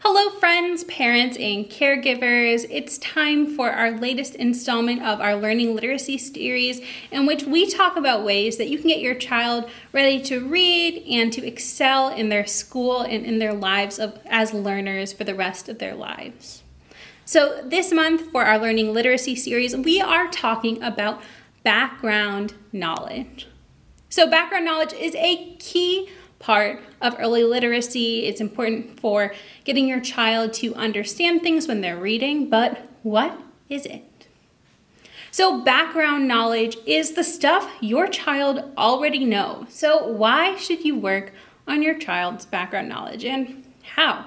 Hello friends, parents, and caregivers. It's time for our latest installment of our Learning Literacy series in which we talk about ways that you can get your child ready to read and to excel in their school and in their lives as learners for the rest of their lives. So this month for our Learning Literacy series, we are talking about background knowledge. So background knowledge is a key part of early literacy. It's important for getting your child to understand things when they're reading, but what is it? So background knowledge is the stuff your child already knows. So why should you work on your child's background knowledge and how?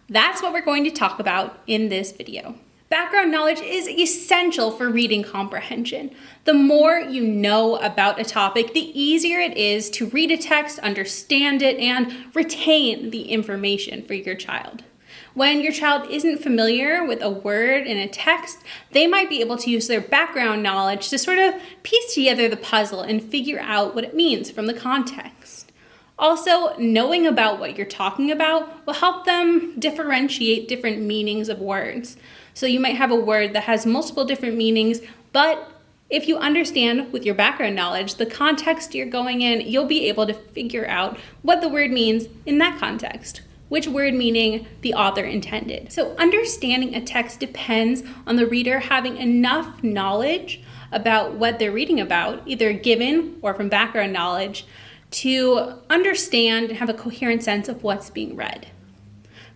That's what we're going to talk about in this video. Background knowledge is essential for reading comprehension. The more you know about a topic, the easier it is to read a text, understand it, and retain the information for your child. When your child isn't familiar with a word in a text, they might be able to use their background knowledge to sort of piece together the puzzle and figure out what it means from the context. Also, knowing about what you're talking about will help them differentiate different meanings of words. So you might have a word that has multiple different meanings, but if you understand with your background knowledge the context you're going in, you'll be able to figure out what the word means in that context, which word meaning the author intended. So understanding a text depends on the reader having enough knowledge about what they're reading about, either given or from background knowledge, to understand and have a coherent sense of what's being read.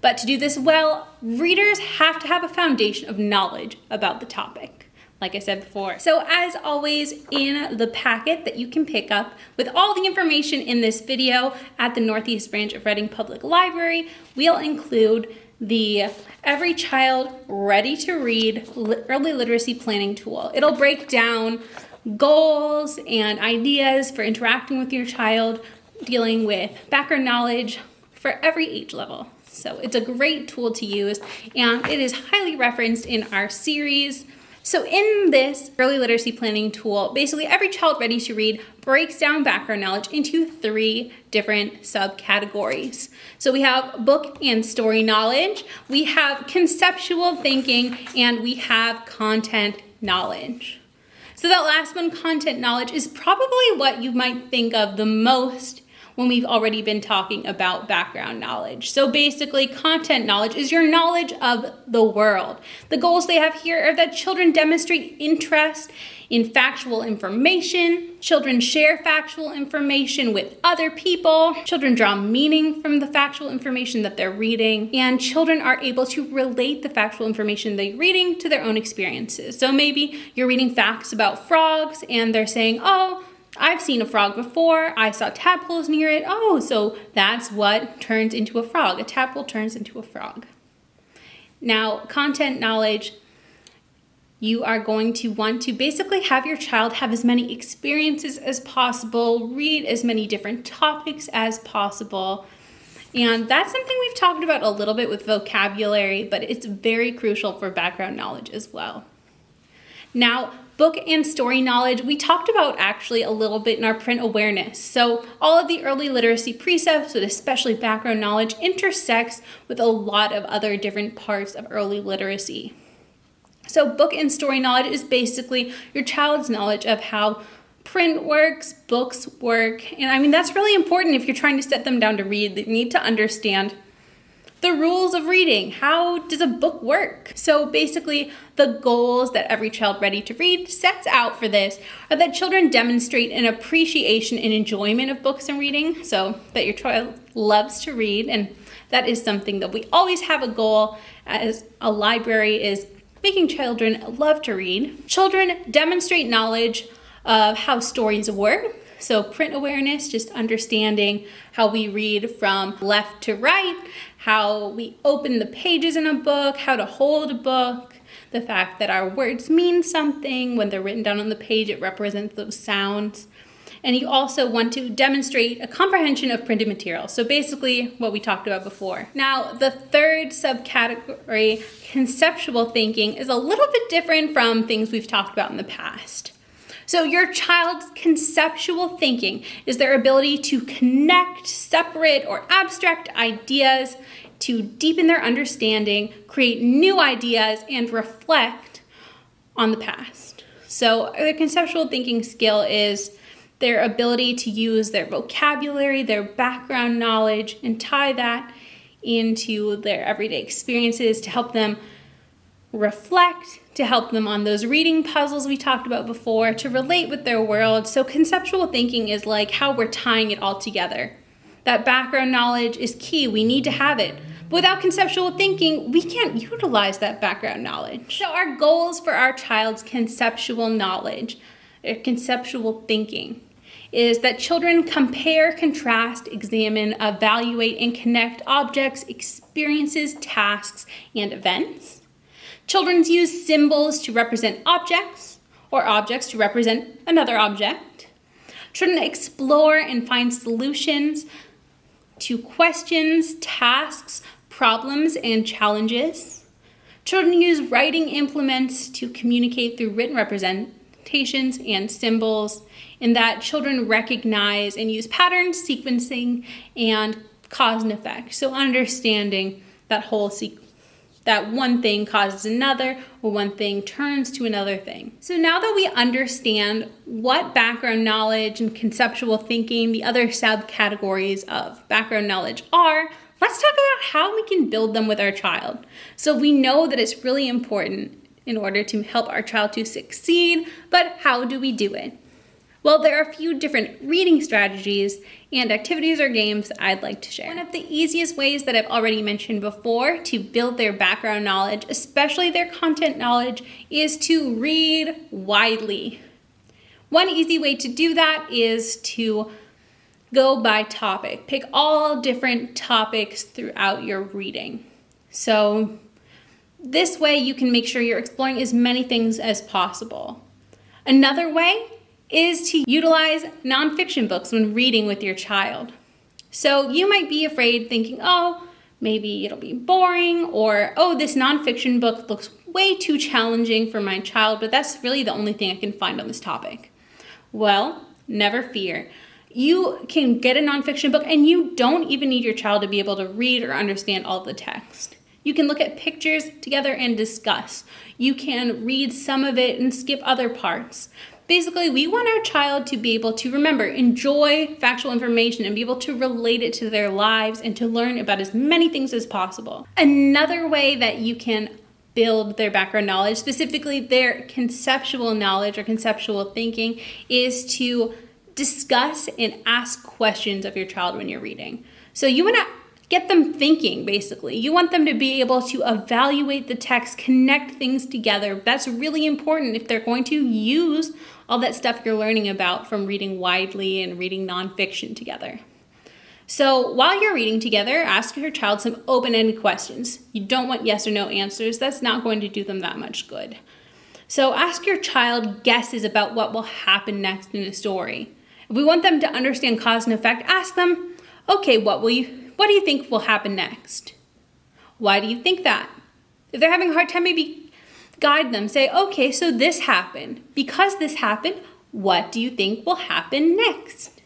But to do this well, readers have to have a foundation of knowledge about the topic, like I said before. So as always, in the packet that you can pick up with all the information in this video at the Northeast Branch of Reading Public Library, we'll include the Every Child Ready to Read Early Literacy Planning Tool. It'll break down goals and ideas for interacting with your child, dealing with background knowledge for every age level. So it's a great tool to use, and it is highly referenced in our series. So in this early literacy planning tool, basically Every Child Ready to Read breaks down background knowledge into 3 different subcategories. So we have book and story knowledge, we have conceptual thinking, and we have content knowledge. So that last one, content knowledge, is probably what you might think of the most when we've already been talking about background knowledge. So basically, content knowledge is your knowledge of the world. The goals they have here are that children demonstrate interest in factual information, children share factual information with other people, children draw meaning from the factual information that they're reading, and children are able to relate the factual information they're reading to their own experiences. So maybe you're reading facts about frogs and they're saying, oh, I've seen a frog before, I saw tadpoles near it, oh, so that's what turns into a frog. A tadpole turns into a frog. Now, content knowledge, you are going to want to basically have your child have as many experiences as possible, read as many different topics as possible. And that's something we've talked about a little bit with vocabulary, but it's very crucial for background knowledge as well. Now, book and story knowledge, we talked about actually a little bit in our print awareness. So all of the early literacy precepts, but especially background knowledge, intersects with a lot of other different parts of early literacy. So book and story knowledge is basically your child's knowledge of how print works, books work. And I mean, that's really important if you're trying to set them down to read. They need to understand the rules of reading. How does a book work? So basically, the goals that Every Child Ready to Read sets out for this are that children demonstrate an appreciation and enjoyment of books and reading, so that your child loves to read, and that is something that we always have a goal as a library, is making children love to read. Children demonstrate knowledge of how stories work. So print awareness, just understanding how we read from left to right, how we open the pages in a book, how to hold a book, the fact that our words mean something. When they're written down on the page, it represents those sounds. And you also want to demonstrate a comprehension of printed material. So basically what we talked about before. Now, the third subcategory, conceptual thinking, is a little bit different from things we've talked about in the past. So your child's conceptual thinking is their ability to connect separate or abstract ideas to deepen their understanding, create new ideas, and reflect on the past. So the conceptual thinking skill is their ability to use their vocabulary, their background knowledge, and tie that into their everyday experiences to help them reflect, to help them on those reading puzzles we talked about before, to relate with their world. So conceptual thinking is like how we're tying it all together. That background knowledge is key. We need to have it. But without conceptual thinking, we can't utilize that background knowledge. So our goals for our child's conceptual knowledge, conceptual thinking, is that children compare, contrast, examine, evaluate, and connect objects, experiences, tasks, and events. Children use symbols to represent objects, or objects to represent another object. Children explore and find solutions to questions, tasks, problems, and challenges. Children use writing implements to communicate through written representations and symbols, in that children recognize and use patterns, sequencing, and cause and effect. So understanding that whole that one thing causes another, or one thing turns to another thing. So now that we understand what background knowledge and conceptual thinking, the other subcategories of background knowledge are, let's talk about how we can build them with our child. So we know that it's really important in order to help our child to succeed, but how do we do it? Well, there are a few different reading strategies and activities or games that I'd like to share. One of the easiest ways that I've already mentioned before to build their background knowledge, especially their content knowledge, is to read widely. One easy way to do that is to go by topic. Pick all different topics throughout your reading. So this way you can make sure you're exploring as many things as possible. Another way is to utilize nonfiction books when reading with your child. So you might be afraid thinking, oh, maybe it'll be boring, or, oh, this nonfiction book looks way too challenging for my child, but that's really the only thing I can find on this topic. Well, never fear. You can get a nonfiction book and you don't even need your child to be able to read or understand all the text. You can look at pictures together and discuss. You can read some of it and skip other parts. Basically, we want our child to be able to remember, enjoy factual information, and be able to relate it to their lives and to learn about as many things as possible. Another way that you can build their background knowledge, specifically their conceptual knowledge or conceptual thinking, is to discuss and ask questions of your child when you're reading. So you want to get them thinking, basically. You want them to be able to evaluate the text, connect things together. That's really important if they're going to use all that stuff you're learning about from reading widely and reading nonfiction together. So while you're reading together, ask your child some open-ended questions. You don't want yes or no answers. That's not going to do them that much good. So ask your child guesses about what will happen next in a story. If we want them to understand cause and effect, ask them, okay, what do you think will happen next? Why do you think that? If they're having a hard time, maybe guide them. Say, okay, so this happened. Because this happened, what do you think will happen next?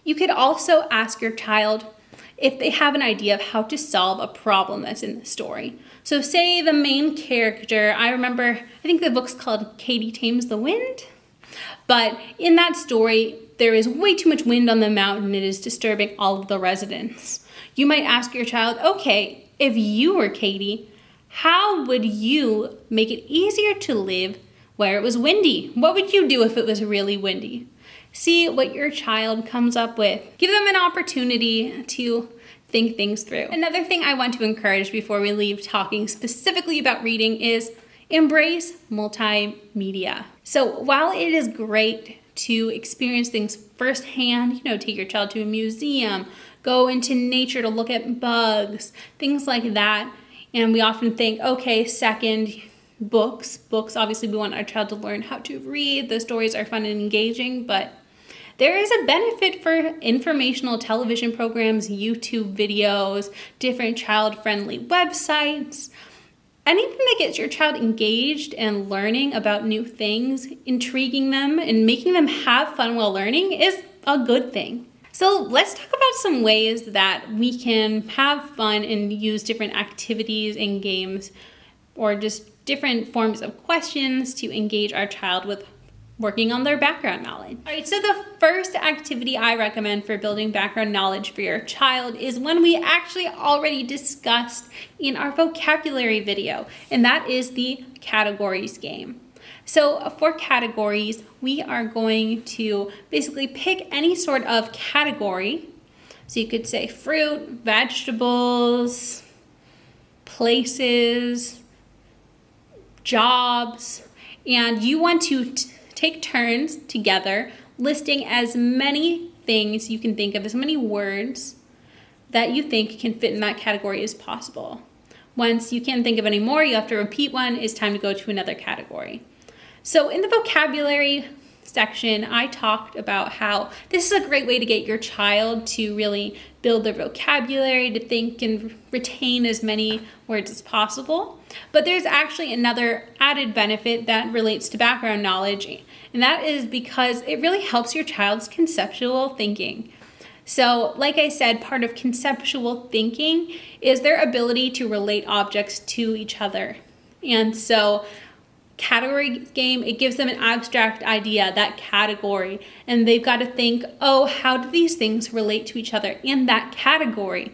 You could also ask your child if they have an idea of how to solve a problem that's in the story. So say the main character, I think the book's called Katie Tames the Wind. But in that story, there is way too much wind on the mountain. It is disturbing all of the residents. You might ask your child, okay, if you were Katie, how would you make it easier to live where it was windy? What would you do if it was really windy? See what your child comes up with. Give them an opportunity to think things through. Another thing I want to encourage before we leave talking specifically about reading is embrace multimedia. So while it is great to experience things firsthand, take your child to a museum, go into nature to look at bugs, things like that. And we often think, okay, second, books. Books, obviously we want our child to learn how to read. The stories are fun and engaging, but there is a benefit for informational television programs, YouTube videos, different child-friendly websites. Anything that gets your child engaged and learning about new things, intriguing them, and making them have fun while learning is a good thing. So let's talk about some ways that we can have fun and use different activities and games or just different forms of questions to engage our child with working on their background knowledge. All right, so the first activity I recommend for building background knowledge for your child is one we actually already discussed in our vocabulary video, and that is the categories game. So for categories, we are going to basically pick any sort of category. So you could say fruit, vegetables, places, jobs, and you want to take turns together listing as many things you can think of, as many words that you think can fit in that category as possible. Once you can't think of any more, you have to repeat one. It's time to go to another category. So in the vocabulary section, I talked about how this is a great way to get your child to really build their vocabulary, to think and retain as many words as possible. But there's actually another added benefit that relates to background knowledge, and that is because it really helps your child's conceptual thinking. So, like I said, part of conceptual thinking is their ability to relate objects to each other. And so category game, it gives them an abstract idea, that category, and they've got to think, oh, how do these things relate to each other in that category,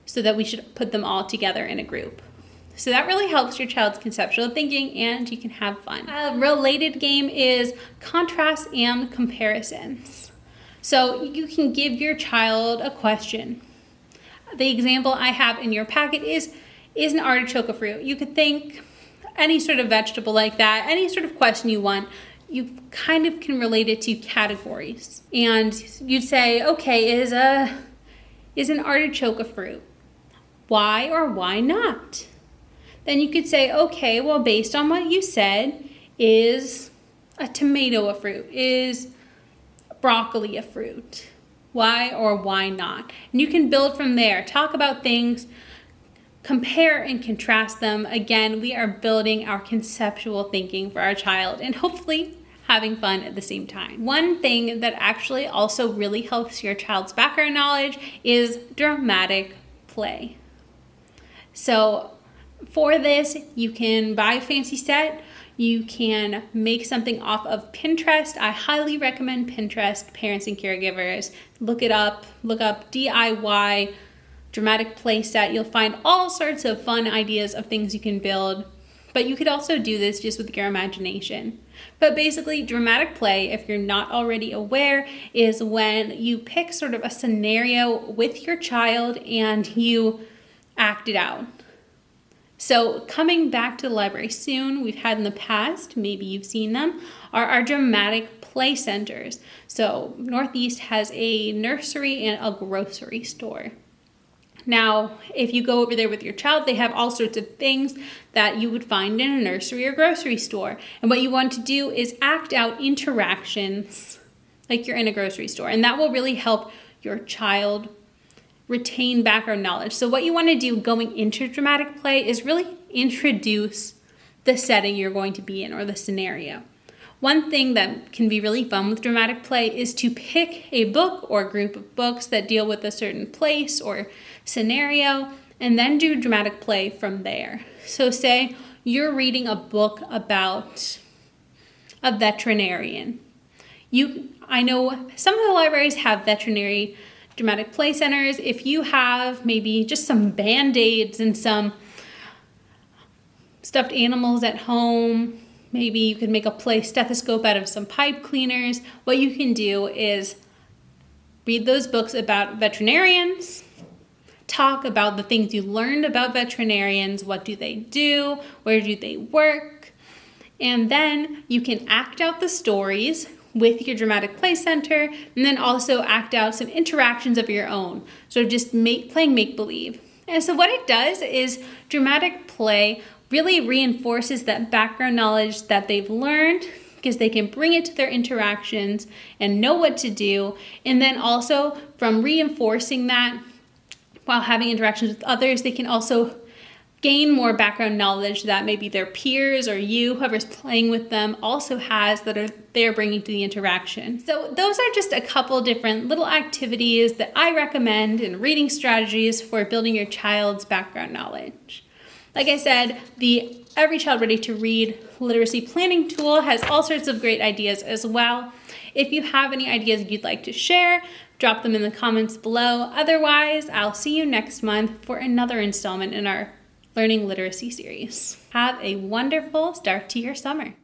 so that we should put them all together in a group. So that really helps your child's conceptual thinking, and you can have fun. A related game is contrast and comparisons. So you can give your child a question. The example I have in your packet is an artichoke a fruit? You could think any sort of vegetable like that, any sort of question you want, you kind of can relate it to categories. And you'd say, okay, is an artichoke a fruit? Why or why not? Then you could say, okay, well, based on what you said, is a tomato a fruit? Is broccoli a fruit? Why or why not? And you can build from there. Talk about things, compare and contrast them. Again, we are building our conceptual thinking for our child and hopefully having fun at the same time. One thing that actually also really helps your child's background knowledge is dramatic play. So for this, you can buy a fancy set. You can make something off of Pinterest. I highly recommend Pinterest, parents and caregivers. Look up DIY dramatic play set. You'll find all sorts of fun ideas of things you can build, but you could also do this just with your imagination. But basically, dramatic play, if you're not already aware, is when you pick sort of a scenario with your child and you act it out. So coming back to the library soon, we've had in the past, maybe you've seen them, are our dramatic play centers. So Northeast has a nursery and a grocery store. Now, if you go over there with your child, they have all sorts of things that you would find in a nursery or grocery store. And what you want to do is act out interactions like you're in a grocery store. And that will really help your child retain background knowledge. So what you want to do going into dramatic play is really introduce the setting you're going to be in or the scenario. One thing that can be really fun with dramatic play is to pick a book or group of books that deal with a certain place or scenario and then do dramatic play from there. So say you're reading a book about a veterinarian. I know some of the libraries have veterinary dramatic play centers. If you have maybe just some Band-Aids and some stuffed animals at home, maybe you could make a play stethoscope out of some pipe cleaners. What you can do is read those books about veterinarians, talk about the things you learned about veterinarians, what do they do, where do they work, and then you can act out the stories with your dramatic play center, and then also act out some interactions of your own. So just playing make-believe. And so what it does is dramatic play really reinforces that background knowledge that they've learned because they can bring it to their interactions and know what to do. And then also from reinforcing that while having interactions with others, they can also gain more background knowledge that maybe their peers or you, whoever's playing with them, also has that they're bringing to the interaction. So those are just a couple different little activities that I recommend in reading strategies for building your child's background knowledge. Like I said, the Every Child Ready to Read literacy planning tool has all sorts of great ideas as well. If you have any ideas you'd like to share, drop them in the comments below. Otherwise, I'll see you next month for another installment in our Learning Literacy series. Have a wonderful start to your summer.